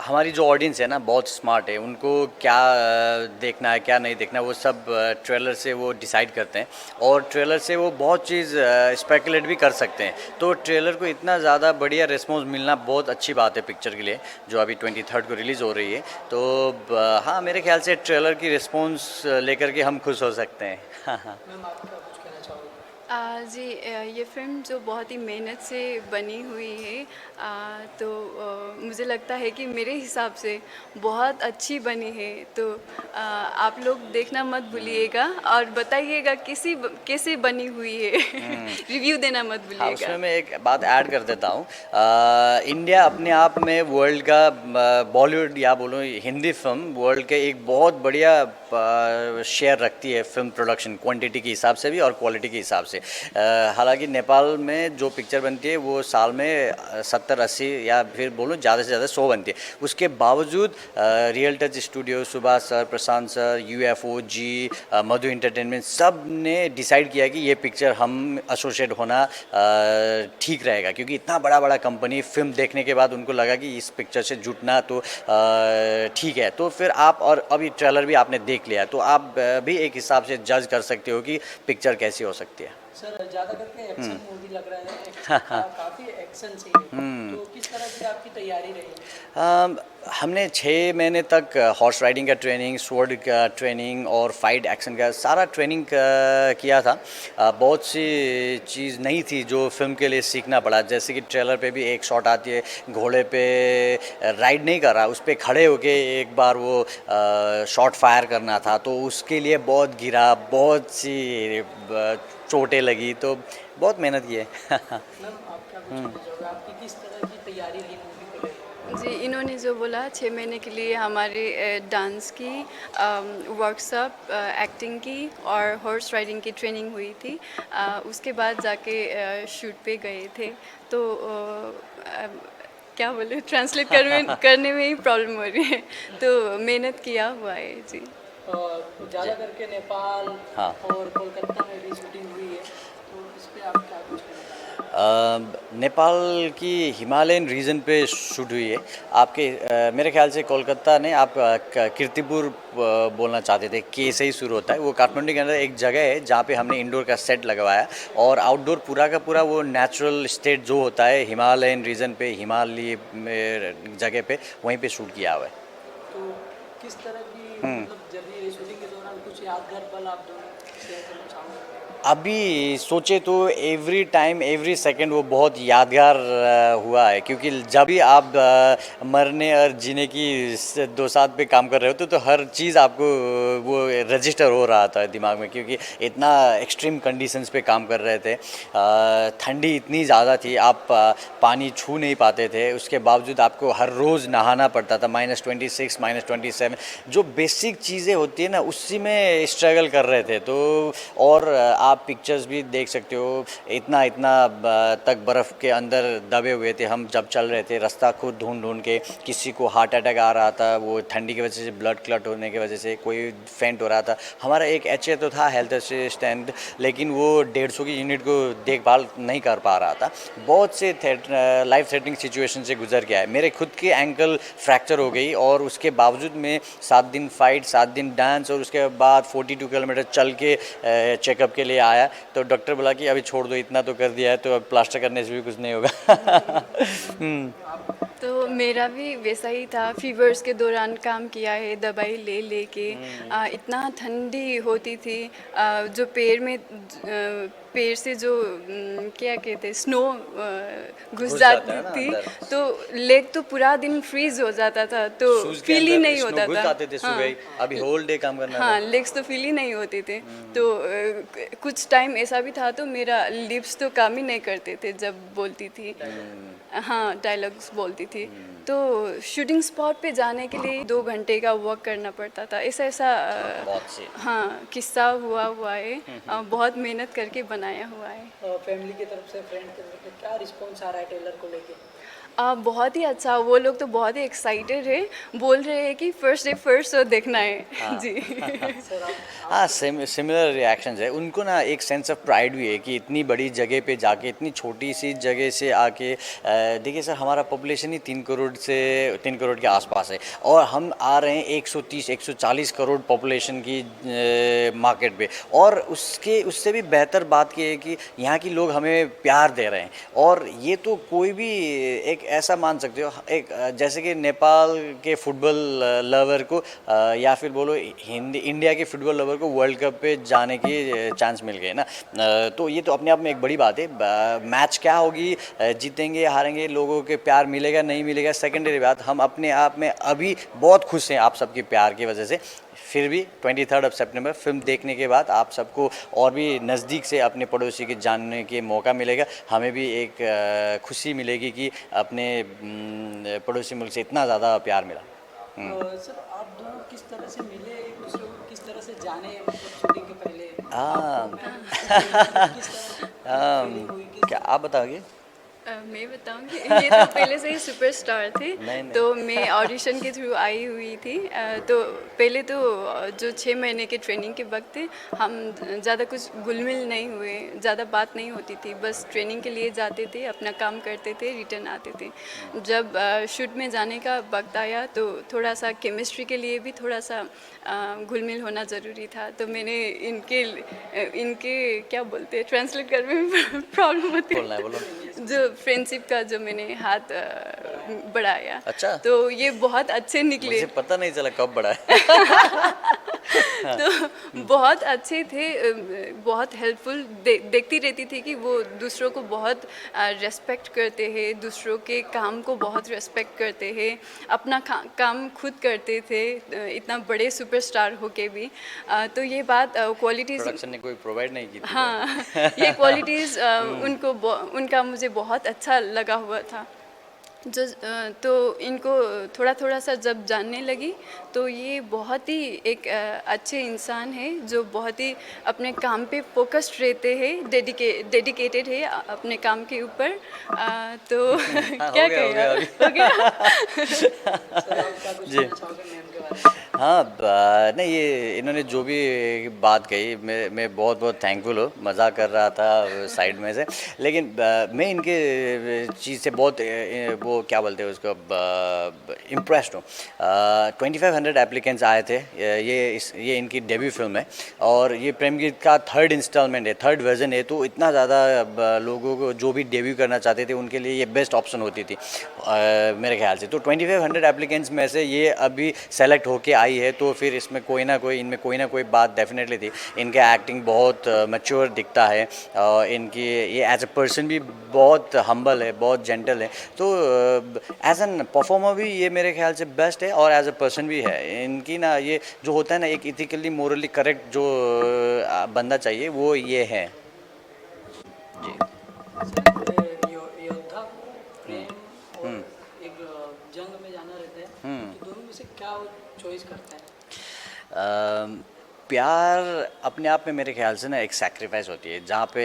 हमारी जो ऑडियंस है ना बहुत स्मार्ट है। उनको क्या देखना है क्या नहीं देखना है, वो सब ट्रेलर से वो डिसाइड करते हैं और ट्रेलर से वो बहुत चीज़ स्पेकुलेट भी कर सकते हैं। तो ट्रेलर को इतना ज़्यादा बढ़िया रिस्पॉन्स मिलना बहुत अच्छी बात है पिक्चर के लिए, जो अभी 23 को रिलीज़ हो रही है। तो हाँ, मेरे ख्याल से ट्रेलर की रिस्पॉन्स लेकर के हम खुश हो सकते हैं। हाँ हाँ। मैम आप क्या कुछ कहना चाहोगे? जी, ये फ़िल्म जो बहुत ही मेहनत से बनी हुई है, तो मुझे लगता है कि मेरे हिसाब से बहुत अच्छी बनी है। तो आप लोग देखना मत भूलिएगा और बताइएगा कैसे बनी हुई है। रिव्यू देना मत हाँ, भूलिएगा। उसमें मैं एक बात ऐड कर देता हूँ। इंडिया अपने आप में वर्ल्ड का बॉलीवुड या बोलूँ हिंदी फिल्म वर्ल्ड के एक बहुत बढ़िया शेयर रखती है फिल्म प्रोडक्शन, क्वांटिटी के हिसाब से भी और क्वालिटी के हिसाब से। हालांकि नेपाल में जो पिक्चर बनती है वो साल में 70-80 या फिर बोलूँ ज़्यादा से ज़्यादा 100 बनती है। उसके बावजूद real touch studio, Subhash sir, Prashant sir, UFO ji, Madhu entertainment, सब ने डिसाइड किया कि ये पिक्चर हम एसोसिएट होना ठीक रहेगा, क्योंकि इतना बड़ा बड़ा कंपनी फिल्म देखने के बाद उनको लगा कि इस पिक्चर से जुटना तो ठीक है। तो फिर आप, और अभी ट्रेलर भी आपने देख लिया, तो आप भी एक हिसाब से जज कर सकते हो कि पिक्चर कैसी हो सकती है। सर ज़्यादा करके एक्शन मूवी लग रहा है, काफ़ी एक्शन से है। तो किस तरह की आपकी तैयारी रही? अम, हमने 6 महीने तक हॉर्स राइडिंग का ट्रेनिंग, स्वॉर्ड का ट्रेनिंग और फाइट एक्शन का सारा ट्रेनिंग किया था। बहुत सी चीज़ नहीं थी जो फिल्म के लिए सीखना पड़ा, जैसे कि ट्रेलर पे भी एक शॉट आती है घोड़े पे राइड नहीं कर रहा, उस पर खड़े होके एक बार वो शॉट फायर करना था, तो उसके लिए बहुत गिरा, बहुत सी चोटें लगी, तो बहुत मेहनत की है। मैम आप क्या कुछ कहना चाहोगे? आपकी किस तरह की तैयारी रही मूवी को लेकर? जी, इन्होंने जो बोला 6 महीने के लिए हमारे डांस की वर्कशॉप, एक्टिंग की और हॉर्स राइडिंग की ट्रेनिंग हुई थी। उसके बाद जाके शूट पे गए थे। तो क्या बोले, ट्रांसलेट करने में ही प्रॉब्लम हो रही है। तो मेहनत किया हुआ है जी। ज़्यादा करके नेपाल हाँ। और कोलकाता में भी शूटिंग हुई है, तो इस पे आप क्या कुछ कहना चाहोगे? नेपाल की हिमालयन रीजन पे शूट हुई है। आपके मेरे ख्याल से कोलकाता ने, आप कीर्तिपुर बोलना चाहते थे, के से ही शुरू होता है। वो काठमांडू के अंदर एक जगह है जहाँ पे हमने इंडोर का सेट लगवाया, और आउटडोर पूरा का पूरा वो नेचुरल स्टेट जो होता है हिमालयन रीजन पे, हिमालय जगह पे, वहीं पे शूट किया हुआ है। तो किस तरह की हम्म। मतलब जर्नी, शूटिंग के दौरान कुछ यादगार पल आप दोनों शेयर करना चाहोगे? अभी सोचे तो एवरी टाइम एवरी सेकंड वो बहुत यादगार हुआ है, क्योंकि जब भी आप मरने और जीने की दो साथ पे काम कर रहे होते तो हर चीज़ आपको वो रजिस्टर हो रहा था दिमाग में, क्योंकि इतना एक्सट्रीम कंडीशंस पे काम कर रहे थे। ठंडी इतनी ज़्यादा थी, आप पानी छू नहीं पाते थे, उसके बावजूद आपको हर रोज़ नहाना पड़ता था, -26 -27, जो बेसिक चीज़ें होती है ना उसी में स्ट्रगल कर रहे थे। तो और आप पिक्चर्स भी देख सकते हो, इतना इतना तक बर्फ़ के अंदर दबे हुए थे हम जब चल रहे थे, रास्ता खुद ढूंढ ढूंढ के। किसी को हार्ट अटैक आ रहा था, वो ठंडी की वजह से, ब्लड क्लट होने की वजह से, कोई फेंट हो रहा था। हमारा एक एचए तो था, हेल्थ असिस्टेंट, लेकिन वो 150 की यूनिट को देखभाल नहीं कर पा रहा था। बहुत से लाइफ थ्रेटनिंग सिचुएशन से गुजर गया है। मेरे खुद के एंकल फ्रैक्चर हो गई, और उसके बावजूद में 7 दिन फाइट, 7 दिन डांस, और उसके बाद 42 किलोमीटर चल के चेकअप के लिए आया। तो डॉक्टर बोला कि अभी छोड़ दो, इतना तो कर दिया है, तो अब प्लास्टर करने से भी कुछ नहीं होगा। तो मेरा भी वैसा ही था, फीवर्स के दौरान काम किया है दवाई ले लेके। इतना ठंडी होती थी, जो पैर से जो क्या कहते हैं, स्नो घुस घुस जाता जाती है ना थी। अंदर। तो लेग तो पूरा दिन फ्रीज हो जाता था, तो शूज़ के फील ही अंदर नहीं स्नो होता घुस था। जाते थे हाँ सुबह ही, अभी होल डे काम करना हाँ, था। लेग्स तो फील ही नहीं होते थे। तो कुछ टाइम ऐसा भी था तो मेरा लिप्स तो काम ही नहीं करते थे जब बोलती थी। हाँ, डायलॉग्स बोलती थी। तो शूटिंग स्पॉट पे जाने के लिए 2 घंटे का वॉक करना पड़ता था। ऐसा ऐसा बहुत से। हाँ, किस्सा हुआ है। बहुत मेहनत करके बनाया हुआ है। फैमिली की तरफ से, फ्रेंड की तरफ से क्या रिस्पॉन्स आ रहा है ट्रेलर को लेके? बहुत ही अच्छा, वो लोग तो बहुत ही एक्साइटेड है, बोल रहे हैं कि फर्स्ट डे फर्स्ट शो देखना है। जी। हाँ, सिमिलर रिएक्शंस है उनको ना। एक सेंस ऑफ प्राइड भी है कि इतनी बड़ी जगह पे जाके, इतनी छोटी सी जगह से आके देखिए सर, हमारा पॉपुलेशन ही 3 करोड़ के आसपास है और हम आ रहे हैं 130-140 करोड़ पॉपुलेशन की मार्केट पे। और उससे भी बेहतर बात ये है कि यहाँ के लोग हमें प्यार दे रहे हैं। और ये तो कोई भी एक ऐसा मान सकते हो, एक जैसे कि नेपाल के फुटबॉल लवर को या फिर बोलो हिंदी इंडिया के फुटबॉल लवर को वर्ल्ड कप पे जाने की चांस मिल गए ना। तो ये तो अपने आप में एक बड़ी बात है। मैच क्या होगी, जीतेंगे हारेंगे, लोगों के प्यार मिलेगा नहीं मिलेगा सेकेंडरी बात। हम अपने आप में अभी बहुत खुश हैं आप सबके प्यार की वजह से। फिर भी 23 सितंबर फिल्म देखने के बाद आप सबको और भी नज़दीक से अपने पड़ोसी के जानने के मौका मिलेगा। हमें भी एक खुशी मिलेगी कि अपने पड़ोसी मुल्क से इतना ज़्यादा प्यार मिला। सर आप दोनों किस तरह से मिले, एक दूसरे को किस तरह से जाने, मतलब शूटिंग के पहले हाँ। किस तरह की फीलिंग हुई, क्या आप बताओगे? मैं बताऊंगी, ये तो पहले से ही सुपरस्टार थे। नहीं। तो मैं ऑडिशन के थ्रू आई हुई थी। तो पहले तो जो 6 महीने के ट्रेनिंग के वक्त थे, हम ज़्यादा कुछ घुल-मिल नहीं हुए, ज़्यादा बात नहीं होती थी। बस ट्रेनिंग के लिए जाते थे, अपना काम करते थे, रिटर्न आते थे। जब शूट में जाने का वक्त आया तो थोड़ा सा केमिस्ट्री के लिए भी थोड़ा सा घुल-मिल होना ज़रूरी था। तो मैंने इनके क्या बोलते हैं, ट्रांसलेट करने में प्रॉब्लम होती बोलना है, है। बोलो। जो फ्रेंडशिप का जो मैंने हाथ बढ़ाया, अच्छा। तो ये बहुत अच्छे निकले। मुझे पता नहीं चला कब बड़ा है। तो बहुत अच्छे थे, बहुत हेल्पफुल। देखती रहती थी कि वो दूसरों को बहुत रेस्पेक्ट करते हैं, दूसरों के काम को बहुत रेस्पेक्ट करते हैं, अपना काम खुद करते थे, इतना बड़े सुपरस्टार होके भी। तो ये बात क्वालिटीज़ प्रोडक्शन ने कोई प्रोवाइड नहीं की थी। हाँ, ये क्वालिटीज़ उनका मुझे बहुत अच्छा लगा हुआ था। तो इनको थोड़ा थोड़ा सा जब जानने लगी तो ये बहुत ही एक अच्छे इंसान है, जो बहुत ही अपने काम पे फोकस्ड रहते हैं, डेडिकेटेड है अपने काम के ऊपर। तो क्या हो गया कहेगा, अभी। हो गया। सर आप क्या कुछ कहना चाहोगे मैम के बारे में? हाँ, नहीं, ये इन्होंने जो भी बात कही, मैं बहुत बहुत थैंकफुल हूँ। मज़ाक कर रहा था साइड में से, लेकिन मैं इनके चीज़ से बहुत वो क्या बोलते हैं उसको, इम्प्रेस्ड हूँ। 2500 एप्लीकेंट्स आए थे। ये इनकी डेब्यू फिल्म है और ये प्रेम गीत का 3rd इंस्टॉलमेंट है, 3rd वर्जन है। तो इतना ज़्यादा लोगों को जो भी डेब्यू करना चाहते थे उनके लिए ये बेस्ट ऑप्शन होती थी मेरे ख्याल से। तो 2500 एप्लीकेंट्स में से ये अभी सेलेक्ट होके आई है, तो फिर इसमें इनमें कोई ना कोई बात डेफिनेटली थी। इनका एक्टिंग बहुत मैच्योर दिखता है और इनकी ये एज अ पर्सन भी बहुत हम्बल है, बहुत जेंटल है। तो एज एन परफॉर्मर भी ये मेरे ख्याल से बेस्ट है और एज अ पर्सन भी है। इनकी ना ये जो होता है ना, एक इथिकली मोरली करेक्ट जो बंदा चाहिए, वो ये है जी। सर योद्धा, प्रेम और एक जंग में जाना रहता है, तो दोनों में से क्या वो चॉइस करता है? प्यार अपने आप में मेरे ख्याल से ना एक सैक्रिफाइस होती है, जहाँ पे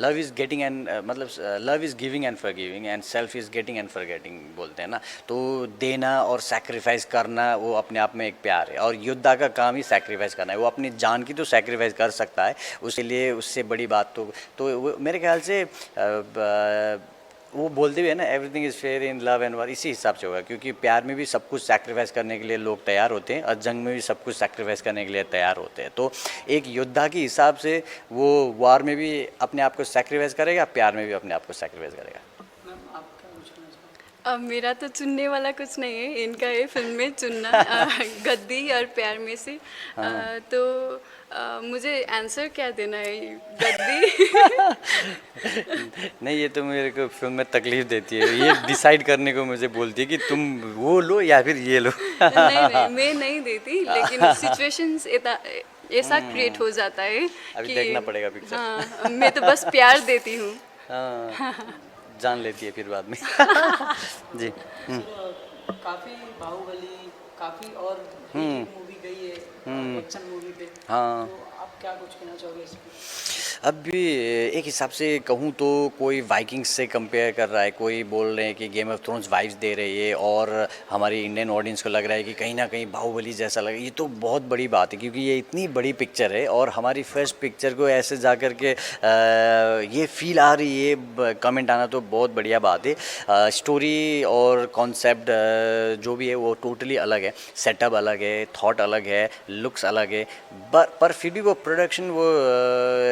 लव इज़ गेटिंग एंड मतलब love is giving and forgiving and self is getting and forgetting बोलते हैं ना। तो देना और सैक्रिफाइस करना वो अपने आप में एक प्यार है। और योद्धा का काम ही सैक्रिफाइस करना है। वो अपनी जान की तो सैक्रिफाइस कर सकता है, उसके लिए उससे बड़ी बात तो वो मेरे ख्याल से वो बोलते भी है ना, everything is fair in love and वार, इसी हिसाब से होगा। क्योंकि प्यार में भी सब कुछ सैक्रिफाइस करने के लिए लोग तैयार होते हैं और जंग में भी सब कुछ सैक्रिफाइस करने के लिए तैयार होते हैं। तो एक योद्धा के हिसाब से वो वार में भी अपने आप को सैक्रिफाइस करेगा, प्यार में भी अपने आप को सैक्रिफाइस करेगा। मैम आप क्या पूछना चाहोगे? अब मेरा तो चुनने वाला कुछ नहीं है, इनका ये फिल्म में चुनना गद्दी और प्यार में से। तो मुझे आंसर क्या देना है, गद्दी? नहीं, ये तो मेरे को फिल्म में तकलीफ देती है, ये डिसाइड करने को मुझे बोलती है कि तुम वो लो या फिर ये लो। नहीं, मैं नहीं देती, लेकिन सिचुएशंस ऐसा क्रिएट हो जाता है अभी कि देखना पड़ेगा पिक्चर। हाँ, मैं तो बस प्यार देती हूँ। हाँ, जान लेती है फिर बाद में। जी। काफ़ी बाहुबली, काफ़ी और मूवी गई है एक्शन मूवी पे, हाँ। तो आप क्या कुछ कहना चाहोगे इस पे? अब भी एक हिसाब से कहूँ तो कोई वाइकिंग्स से कंपेयर कर रहा है, कोई बोल रहे हैं कि गेम ऑफ थ्रोन्स वाइब्स दे रही है, और हमारी इंडियन ऑडियंस को लग रहा है कि कहीं ना कहीं बाहुबली जैसा लगे। ये तो बहुत बड़ी बात है, क्योंकि ये इतनी बड़ी पिक्चर है और हमारी फर्स्ट पिक्चर को ऐसे जा कर के ये फील आ रही है, कमेंट आना तो बहुत बढ़िया बात है। स्टोरी और कॉन्सेप्ट जो भी है वो टोटली अलग है, सेटअप अलग है, थॉट अलग है, लुक्स अलग है, पर फिर भी वो प्रोडक्शन, वो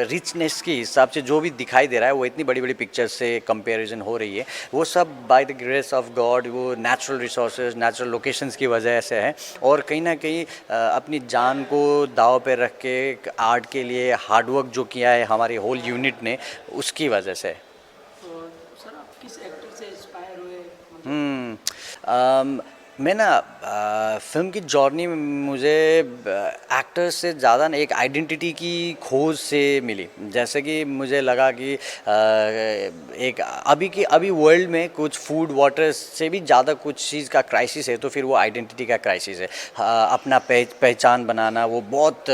रिचनेस के हिसाब से जो भी दिखाई दे रहा है वो इतनी बड़ी बड़ी पिक्चर से कंपैरिजन हो रही है, वो सब by the grace of God, वो नेचुरल रिसोर्सेज, नेचुरल लोकेशंस की वजह से है। और कहीं ना कहीं अपनी जान को दाव पे रख के आर्ट के लिए हार्डवर्क जो किया है हमारी होल यूनिट ने, उसकी वजह से। तो सर आप किस एक्टर से इंस्पायर हुए, मतलब मैं ना फिल्म की जर्नी में मुझे एक्टर्स से ज़्यादा ना एक आइडेंटिटी की खोज से मिली। जैसे कि मुझे लगा कि एक अभी वर्ल्ड में कुछ फूड वाटर से भी ज़्यादा कुछ चीज़ का क्राइसिस है, तो फिर वो आइडेंटिटी का क्राइसिस है। अपना पहचान बनाना वो बहुत